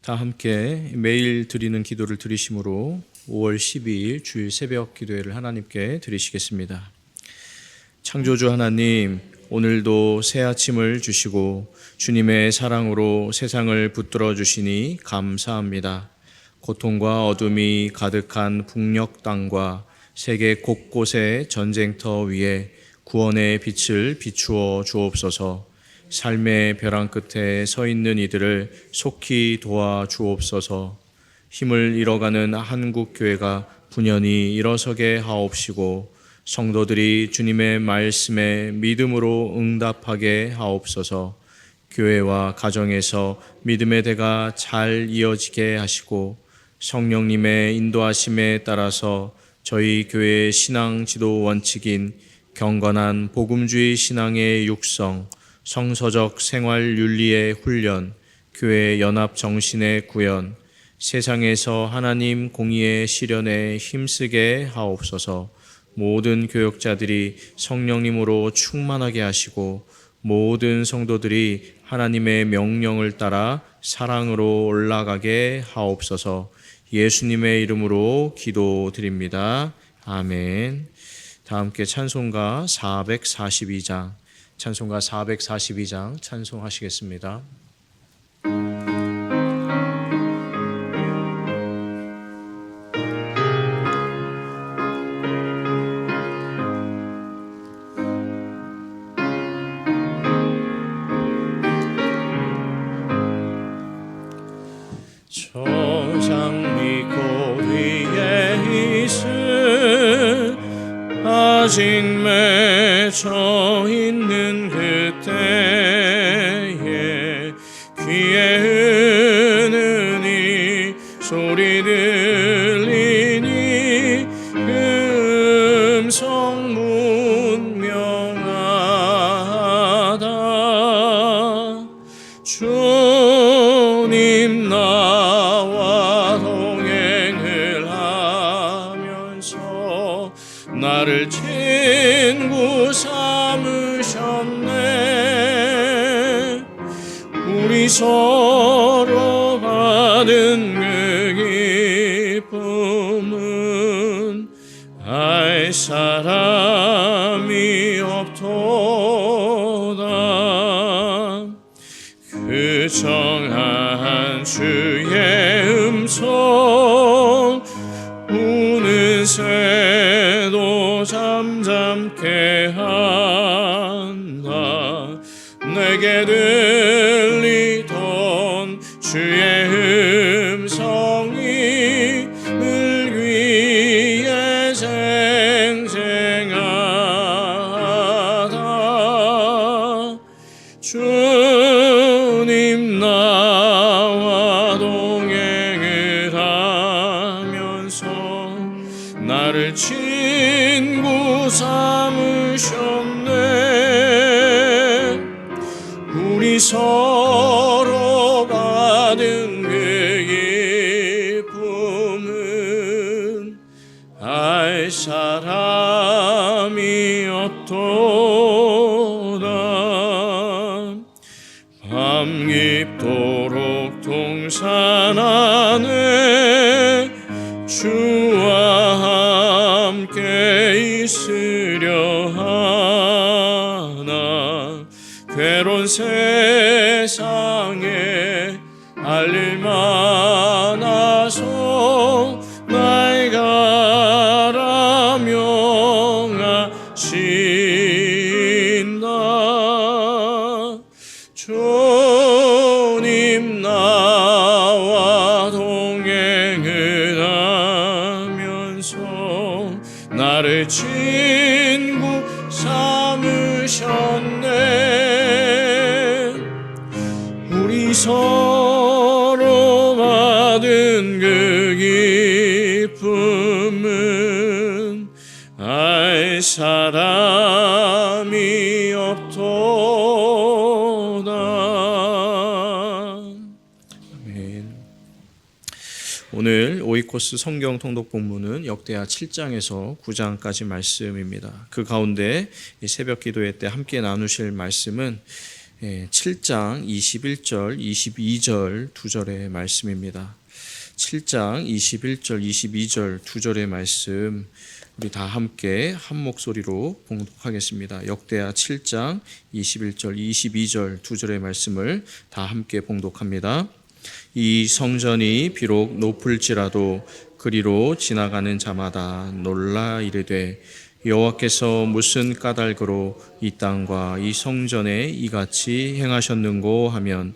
다 함께 매일 드리는 기도를 드리심으로 5월 12일 주일 새벽 기도회를 하나님께 드리시겠습니다. 창조주 하나님, 오늘도 새 아침을 주시고 주님의 사랑으로 세상을 붙들어 주시니 감사합니다. 고통과 어둠이 가득한 북녘 땅과 세계 곳곳의 전쟁터 위에 구원의 빛을 비추어 주옵소서. 삶의 벼랑 끝에 서 있는 이들을 속히 도와 주옵소서. 힘을 잃어가는 한국교회가 분연히 일어서게 하옵시고 성도들이 주님의 말씀에 믿음으로 응답하게 하옵소서. 교회와 가정에서 믿음의 대가 잘 이어지게 하시고 성령님의 인도하심에 따라서 저희 교회의 신앙 지도 원칙인 경건한 복음주의 신앙의 육성, 성서적 생활 윤리의 훈련, 교회 연합 정신의 구현, 세상에서 하나님 공의의 실현에 힘쓰게 하옵소서. 모든 교역자들이 성령님으로 충만하게 하시고 모든 성도들이 하나님의 명령을 따라 사랑으로 올라가게 하옵소서. 예수님의 이름으로 기도드립니다. 아멘. 다 함께 찬송가 442장 찬송하시겠습니다. 아직 맺혀 있는 그때에 귀에 은은히 소리 들리니 음성 문명하다. 주님 나와 동행을 하면서 나를 친구 삼으셨네. 우리 서로 받은 그 기쁨은 알 사람이 없도다. 그 정한 주의 음성 우는 새도 잠잠케 한다. 내게 들리던 주의 음성이 늘 귀에 생생하다. 주님 나와 동행을 하면서 나를 친구 삼으셨네. 우리 서로 받은 그 기쁨은 알 사람이 없도다. 밤 깊도록 동산 안에 주와 함께 있으려 하나. 괴로운 세상에 알릴 만하소 날 가라 명하신다. 주님 나와 동행을 하면서 나를 친구 삼으셨네. 우리 서로 받은 그 기쁨은 알 사람이 없도다. 아멘. 오늘 오이코스 성경 통독 본문은 역대하 7장에서 9장까지 말씀입니다. 그 가운데 이 새벽 기도회 때 함께 나누실 말씀은 7장 21절, 22절 두 절의 말씀입니다. 7장 21절, 22절 두 절의 말씀 우리 다 함께 한 목소리로 봉독하겠습니다. 역대하 7장 21절, 22절 두 절의 말씀을 다 함께 봉독합니다. 이 성전이 비록 높을지라도 그리로 지나가는 자마다 놀라 이르되 여호와께서 무슨 까닭으로 이 땅과 이 성전에 이같이 행하셨는고 하면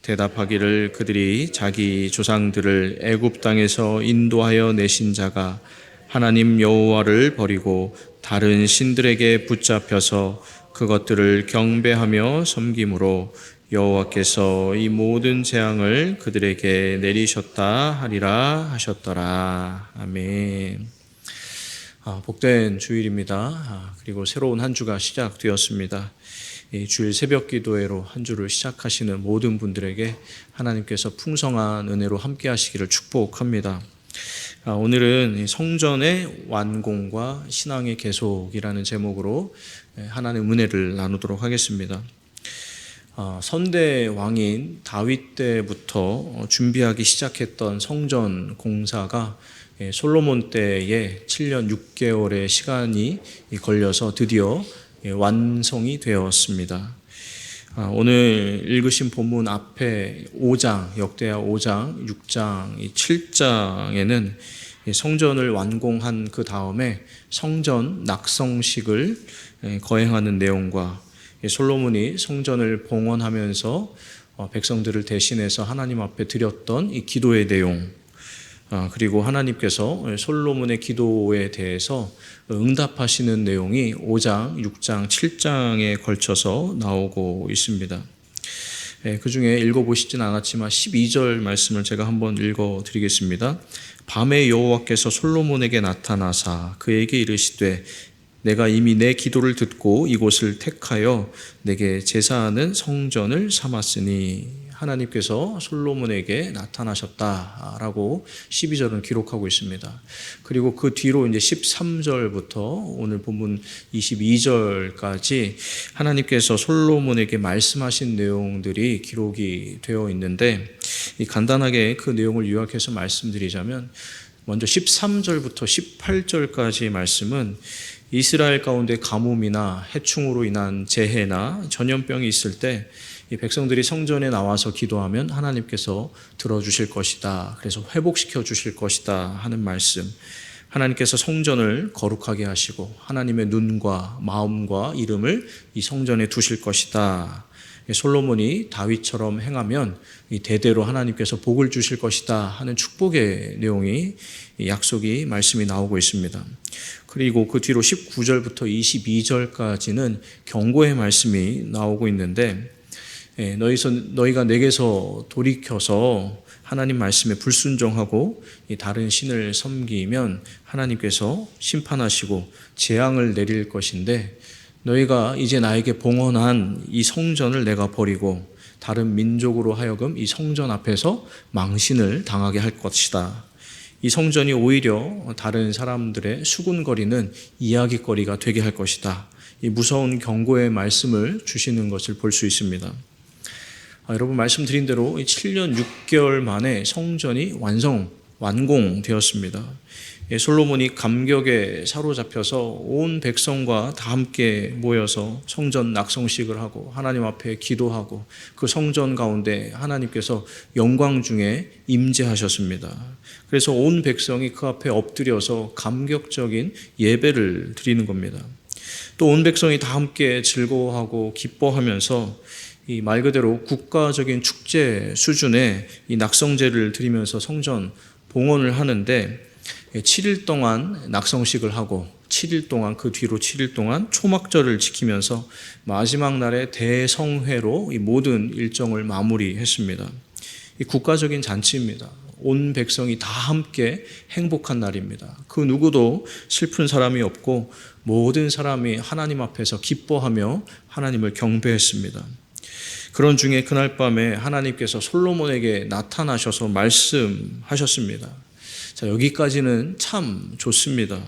대답하기를 그들이 자기 조상들을 애굽 땅에서 인도하여 내신 자가 하나님 여호와를 버리고 다른 신들에게 붙잡혀서 그것들을 경배하며 섬김으로 여호와께서 이 모든 재앙을 그들에게 내리셨다 하리라 하셨더라. 아멘. 복된 주일입니다. 그리고 새로운 한 주가 시작되었습니다. 이 주일 새벽 기도회로 한 주를 시작하시는 모든 분들에게 하나님께서 풍성한 은혜로 함께 하시기를 축복합니다. 오늘은 성전의 완공과 신앙의 계속이라는 제목으로 하나님의 은혜를 나누도록 하겠습니다. 선대 왕인 다윗 때부터 준비하기 시작했던 성전 공사가 솔로몬 때에 7년 6개월의 시간이 걸려서 드디어 완성이 되었습니다. 오늘 읽으신 본문 앞에 5장, 역대하 5장, 6장, 7장에는 성전을 완공한 그 다음에 성전 낙성식을 거행하는 내용과 솔로몬이 성전을 봉헌하면서 백성들을 대신해서 하나님 앞에 드렸던 이 기도의 내용, 그리고 하나님께서 솔로몬의 기도에 대해서 응답하시는 내용이 5장, 6장, 7장에 걸쳐서 나오고 있습니다. 그 중에 읽어보시진 않았지만 12절 말씀을 제가 한번 읽어드리겠습니다. 밤에 여호와께서 솔로몬에게 나타나사 그에게 이르시되 내가 이미 내 기도를 듣고 이곳을 택하여 내게 제사하는 성전을 삼았으니 하나님께서 솔로몬에게 나타나셨다라고 12절은 기록하고 있습니다. 그리고 그 뒤로 이제 13절부터 오늘 본문 22절까지 하나님께서 솔로몬에게 말씀하신 내용들이 기록이 되어 있는데 간단하게 그 내용을 요약해서 말씀드리자면 먼저 13절부터 18절까지 말씀은 이스라엘 가운데 가뭄이나 해충으로 인한 재해나 전염병이 있을 때 이 백성들이 성전에 나와서 기도하면 하나님께서 들어주실 것이다. 그래서 회복시켜 주실 것이다 하는 말씀. 하나님께서 성전을 거룩하게 하시고 하나님의 눈과 마음과 이름을 이 성전에 두실 것이다. 솔로몬이 다윗처럼 행하면 이 대대로 하나님께서 복을 주실 것이다 하는 축복의 내용이 약속이 말씀이 나오고 있습니다. 그리고 그 뒤로 19절부터 22절까지는 경고의 말씀이 나오고 있는데 너희가 내게서 돌이켜서 하나님 말씀에 불순종하고 다른 신을 섬기면 하나님께서 심판하시고 재앙을 내릴 것인데 너희가 이제 나에게 봉헌한 이 성전을 내가 버리고 다른 민족으로 하여금 이 성전 앞에서 망신을 당하게 할 것이다. 이 성전이 오히려 다른 사람들의 수군거리는 이야기거리가 되게 할 것이다. 이 무서운 경고의 말씀을 주시는 것을 볼 수 있습니다. 여러분 말씀드린 대로 7년 6개월 만에 성전이 완공되었습니다. 솔로몬이 감격에 사로잡혀서 온 백성과 다 함께 모여서 성전 낙성식을 하고 하나님 앞에 기도하고 그 성전 가운데 하나님께서 영광 중에 임재하셨습니다. 그래서 온 백성이 그 앞에 엎드려서 감격적인 예배를 드리는 겁니다. 또 온 백성이 다 함께 즐거워하고 기뻐하면서 이 말 그대로 국가적인 축제 수준의 이 낙성제를 드리면서 성전 봉헌을 하는데 7일 동안 낙성식을 하고 7일 동안 그 뒤로 7일 동안 초막절을 지키면서 마지막 날에 대성회로 이 모든 일정을 마무리했습니다. 이 국가적인 잔치입니다. 온 백성이 다 함께 행복한 날입니다. 그 누구도 슬픈 사람이 없고 모든 사람이 하나님 앞에서 기뻐하며 하나님을 경배했습니다. 그런 중에 그날 밤에 하나님께서 솔로몬에게 나타나셔서 말씀하셨습니다. 자, 여기까지는 참 좋습니다.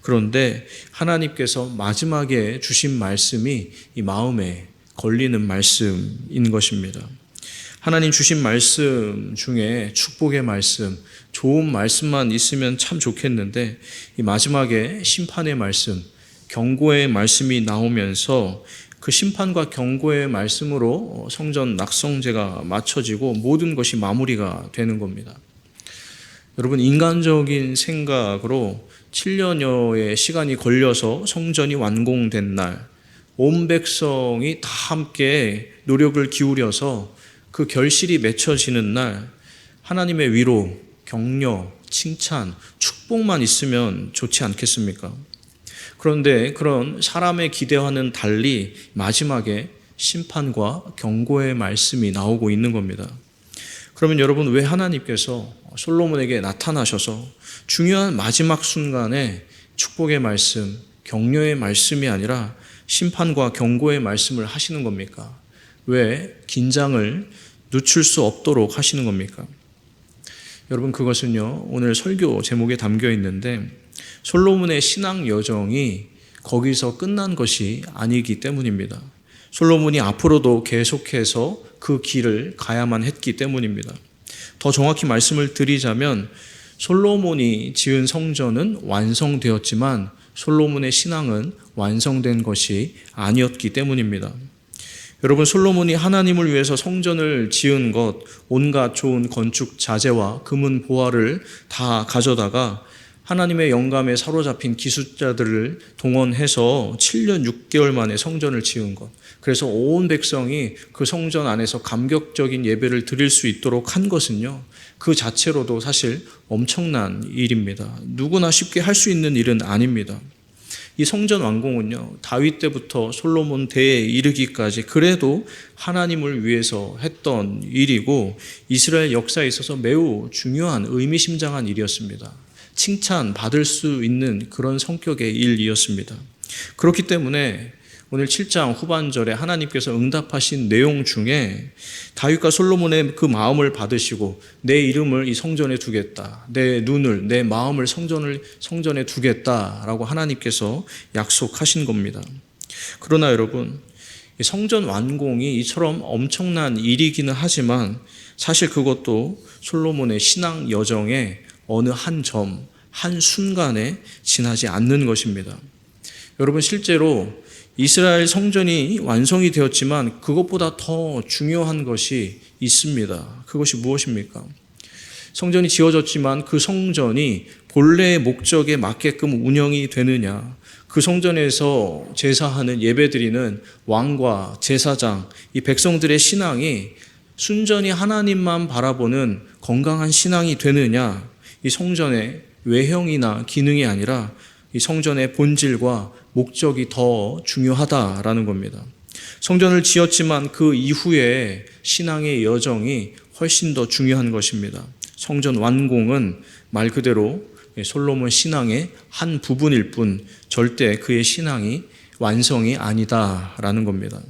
그런데 하나님께서 마지막에 주신 말씀이 이 마음에 걸리는 말씀인 것입니다. 하나님 주신 말씀 중에 축복의 말씀, 좋은 말씀만 있으면 참 좋겠는데 이 마지막에 심판의 말씀, 경고의 말씀이 나오면서 그 심판과 경고의 말씀으로 성전 낙성제가 마쳐지고 모든 것이 마무리가 되는 겁니다. 여러분, 인간적인 생각으로 7년여의 시간이 걸려서 성전이 완공된 날, 온 백성이 다 함께 노력을 기울여서 그 결실이 맺혀지는 날, 하나님의 위로, 격려, 칭찬, 축복만 있으면 좋지 않겠습니까? 그런데 그런 사람의 기대와는 달리 마지막에 심판과 경고의 말씀이 나오고 있는 겁니다. 그러면 여러분, 왜 하나님께서 솔로몬에게 나타나셔서 중요한 마지막 순간에 축복의 말씀, 격려의 말씀이 아니라 심판과 경고의 말씀을 하시는 겁니까? 왜 긴장을 늦출 수 없도록 하시는 겁니까? 여러분, 그것은요, 오늘 설교 제목에 담겨 있는데 솔로몬의 신앙 여정이 거기서 끝난 것이 아니기 때문입니다. 솔로몬이 앞으로도 계속해서 그 길을 가야만 했기 때문입니다. 더 정확히 말씀을 드리자면 솔로몬이 지은 성전은 완성되었지만 솔로몬의 신앙은 완성된 것이 아니었기 때문입니다. 여러분, 솔로몬이 하나님을 위해서 성전을 지은 것, 온갖 좋은 건축 자재와 금은 보화를 다 가져다가 하나님의 영감에 사로잡힌 기술자들을 동원해서 7년 6개월 만에 성전을 지은 것, 그래서 온 백성이 그 성전 안에서 감격적인 예배를 드릴 수 있도록 한 것은요, 그 자체로도 사실 엄청난 일입니다. 누구나 쉽게 할 수 있는 일은 아닙니다. 이 성전 완공은요, 다윗 때부터 솔로몬 때에 이르기까지 그래도 하나님을 위해서 했던 일이고 이스라엘 역사에 있어서 매우 중요한 의미심장한 일이었습니다. 칭찬받을 수 있는 그런 성격의 일이었습니다. 그렇기 때문에 오늘 7장 후반절에 하나님께서 응답하신 내용 중에 다윗과 솔로몬의 그 마음을 받으시고 내 이름을 이 성전에 두겠다, 내 눈을, 내 마음을 성전에 두겠다라고 하나님께서 약속하신 겁니다. 그러나 여러분, 이 성전 완공이 이처럼 엄청난 일이기는 하지만 사실 그것도 솔로몬의 신앙 여정의 어느 한 점, 한 순간에 지나지 않는 것입니다. 여러분, 실제로 이스라엘 성전이 완성이 되었지만 그것보다 더 중요한 것이 있습니다. 그것이 무엇입니까? 성전이 지어졌지만 그 성전이 본래의 목적에 맞게끔 운영이 되느냐, 그 성전에서 제사하는 예배드리는 왕과 제사장, 이 백성들의 신앙이 순전히 하나님만 바라보는 건강한 신앙이 되느냐, 이 성전의 외형이나 기능이 아니라 이 성전의 본질과 목적이 더 중요하다라는 겁니다. 성전을 지었지만 그 이후에 신앙의 여정이 훨씬 더 중요한 것입니다. 성전 완공은 말 그대로 솔로몬 신앙의 한 부분일 뿐 절대 그의 신앙이 완성이 아니다라는 겁니다.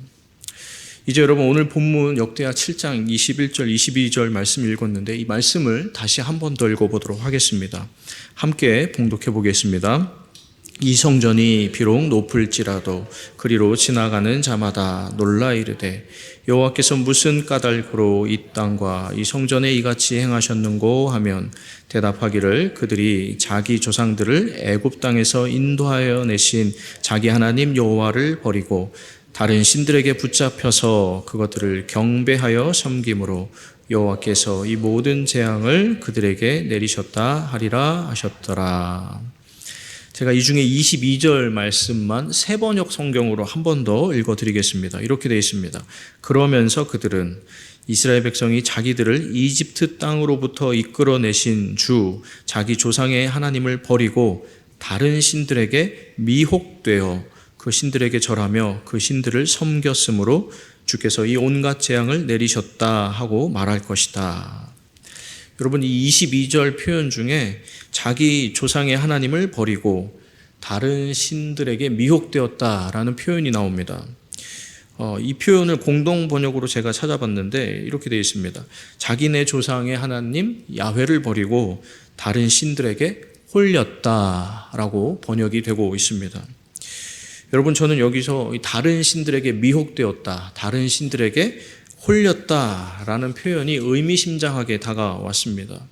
이제 여러분, 오늘 본문 역대하 7장 21절 22절 말씀 읽었는데 이 말씀을 다시 한 번 더 읽어보도록 하겠습니다. 함께 봉독해 보겠습니다. 이 성전이 비록 높을지라도 그리로 지나가는 자마다 놀라 이르되 여호와께서 무슨 까닭으로 이 땅과 이 성전에 이같이 행하셨는고 하면 대답하기를 그들이 자기 조상들을 애굽 땅에서 인도하여 내신 자기 하나님 여호와를 버리고 다른 신들에게 붙잡혀서 그것들을 경배하여 섬김으로 여호와께서 이 모든 재앙을 그들에게 내리셨다 하리라 하셨더라. 제가 이 중에 22절 말씀만 세 번역 성경으로 한 번 더 읽어드리겠습니다. 이렇게 되어 있습니다. 그러면서 그들은 이스라엘 백성이 자기들을 이집트 땅으로부터 이끌어내신 주 자기 조상의 하나님을 버리고 다른 신들에게 미혹되어 그 신들에게 절하며 그 신들을 섬겼으므로 주께서 이 온갖 재앙을 내리셨다 하고 말할 것이다. 여러분, 이 22절 표현 중에 자기 조상의 하나님을 버리고 다른 신들에게 미혹되었다라는 표현이 나옵니다. 이 표현을 공동 번역으로 제가 찾아봤는데 이렇게 되어 있습니다. 자기네 조상의 하나님 야훼를 버리고 다른 신들에게 홀렸다라고 번역이 되고 있습니다. 여러분, 저는 여기서 다른 신들에게 미혹되었다, 다른 신들에게 홀렸다라는 표현이 의미심장하게 다가왔습니다.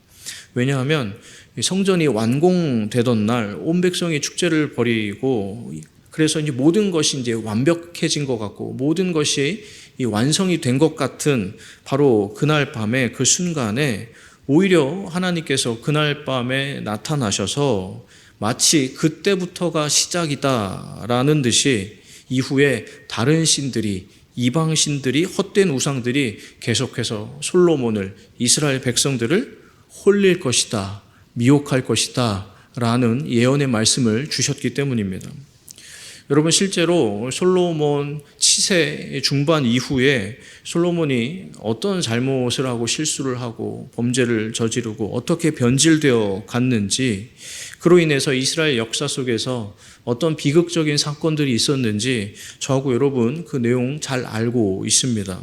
왜냐하면 성전이 완공되던 날 온 백성이 축제를 벌이고, 그래서 이제 모든 것이 이제 완벽해진 것 같고 모든 것이 완성이 된 것 같은 바로 그날 밤에 그 순간에 오히려 하나님께서 그날 밤에 나타나셔서 마치 그때부터가 시작이다라는 듯이 이후에 다른 신들이, 이방 신들이, 헛된 우상들이 계속해서 솔로몬을, 이스라엘 백성들을 홀릴 것이다, 미혹할 것이다 라는 예언의 말씀을 주셨기 때문입니다. 여러분, 실제로 솔로몬 치세 중반 이후에 솔로몬이 어떤 잘못을 하고 실수를 하고 범죄를 저지르고 어떻게 변질되어 갔는지, 그로 인해서 이스라엘 역사 속에서 어떤 비극적인 사건들이 있었는지 저하고 여러분 그 내용 잘 알고 있습니다.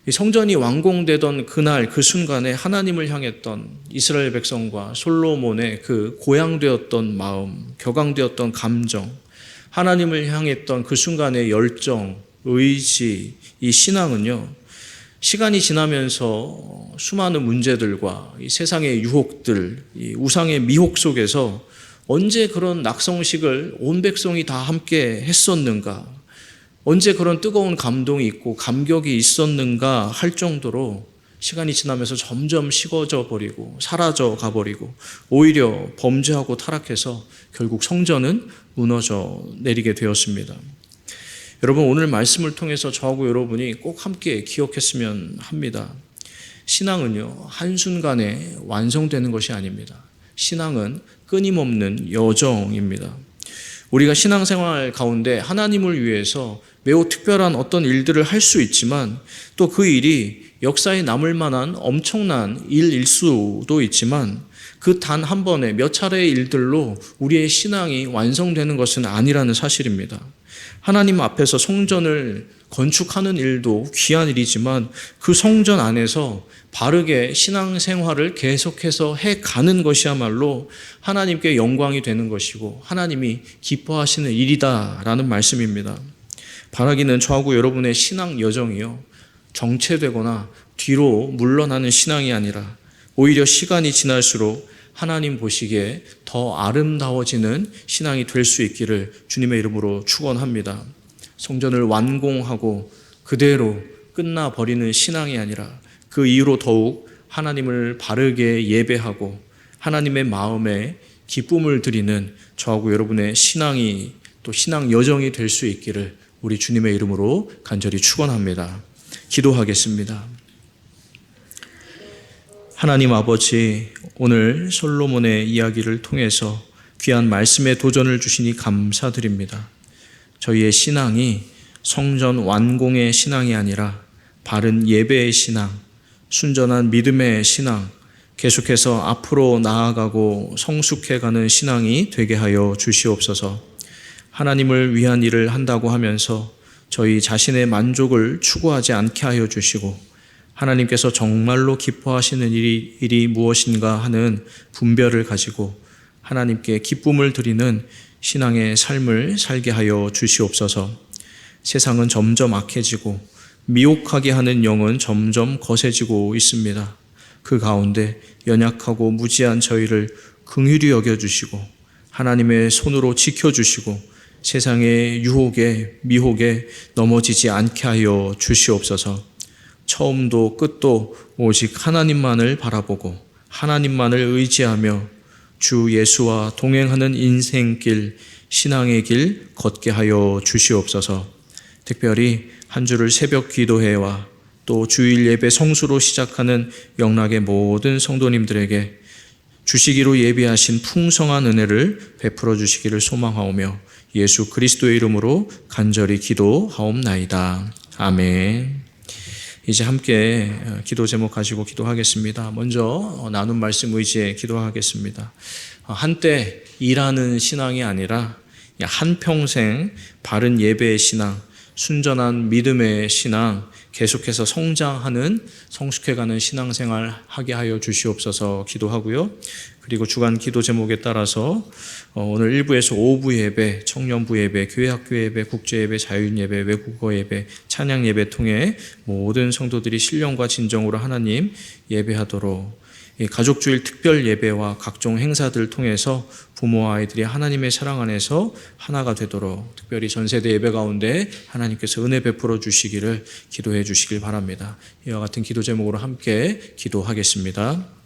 성전이 완공되던 그날 그 순간에 하나님을 향했던 이스라엘 백성과 솔로몬의 그 고양되었던 마음, 격앙되었던 감정, 하나님을 향했던 그 순간의 열정, 의지, 이 신앙은요, 시간이 지나면서 수많은 문제들과 이 세상의 유혹들, 이 우상의 미혹 속에서 언제 그런 낙성식을 온 백성이 다 함께 했었는가, 언제 그런 뜨거운 감동이 있고 감격이 있었는가 할 정도로 시간이 지나면서 점점 식어져 버리고 사라져 가버리고 오히려 범죄하고 타락해서 결국 성전은 무너져 내리게 되었습니다. 여러분, 오늘 말씀을 통해서 저하고 여러분이 꼭 함께 기억했으면 합니다. 신앙은요, 한순간에 완성되는 것이 아닙니다. 신앙은 끊임없는 여정입니다. 우리가 신앙생활 가운데 하나님을 위해서 매우 특별한 어떤 일들을 할 수 있지만 또 그 일이 역사에 남을 만한 엄청난 일일 수도 있지만 그 단 한 번에 몇 차례의 일들로 우리의 신앙이 완성되는 것은 아니라는 사실입니다. 하나님 앞에서 성전을 건축하는 일도 귀한 일이지만 그 성전 안에서 바르게 신앙생활을 계속해서 해가는 것이야말로 하나님께 영광이 되는 것이고 하나님이 기뻐하시는 일이다라는 말씀입니다. 바라기는 저하고 여러분의 신앙 여정이요, 정체되거나 뒤로 물러나는 신앙이 아니라 오히려 시간이 지날수록 하나님 보시기에 더 아름다워지는 신앙이 될 수 있기를 주님의 이름으로 축원합니다. 성전을 완공하고 그대로 끝나버리는 신앙이 아니라 그 이후로 더욱 하나님을 바르게 예배하고 하나님의 마음에 기쁨을 드리는 저하고 여러분의 신앙이 또 신앙 여정이 될 수 있기를 우리 주님의 이름으로 간절히 축원합니다. 기도하겠습니다. 하나님 아버지, 오늘 솔로몬의 이야기를 통해서 귀한 말씀의 도전을 주시니 감사드립니다. 저희의 신앙이 성전 완공의 신앙이 아니라 바른 예배의 신앙, 순전한 믿음의 신앙, 계속해서 앞으로 나아가고 성숙해가는 신앙이 되게 하여 주시옵소서. 하나님을 위한 일을 한다고 하면서 저희 자신의 만족을 추구하지 않게 하여 주시고 하나님께서 정말로 기뻐하시는 일이 무엇인가 하는 분별을 가지고 하나님께 기쁨을 드리는 신앙의 삶을 살게 하여 주시옵소서. 세상은 점점 악해지고 미혹하게 하는 영은 점점 거세지고 있습니다. 그 가운데 연약하고 무지한 저희를 긍휼히 여겨주시고 하나님의 손으로 지켜주시고 세상의 유혹에 미혹에 넘어지지 않게 하여 주시옵소서. 처음도 끝도 오직 하나님만을 바라보고 하나님만을 의지하며 주 예수와 동행하는 인생길, 신앙의 길 걷게 하여 주시옵소서. 특별히 한 주를 새벽 기도회와 또 주일 예배 성수로 시작하는 영락의 모든 성도님들에게 주시기로 예비하신 풍성한 은혜를 베풀어 주시기를 소망하오며 예수 그리스도의 이름으로 간절히 기도하옵나이다. 아멘. 이제 함께 기도 제목 가지고 기도하겠습니다. 먼저 나눈 말씀 의지에 기도하겠습니다. 한때 일하는 신앙이 아니라 한평생 바른 예배의 신앙, 순전한 믿음의 신앙, 계속해서 성장하는 성숙해가는 신앙생활 하게 하여 주시옵소서 기도하고요. 그리고 주간 기도 제목에 따라서 오늘 1부에서 5부 예배, 청년부 예배, 교회학교 예배, 국제예배, 자유예배, 외국어 예배, 찬양 예배 통해 모든 성도들이 신령과 진정으로 하나님 예배하도록 가족주일 특별 예배와 각종 행사들을 통해서 부모와 아이들이 하나님의 사랑 안에서 하나가 되도록 특별히 전세대 예배 가운데 하나님께서 은혜 베풀어 주시기를 기도해 주시길 바랍니다. 이와 같은 기도 제목으로 함께 기도하겠습니다.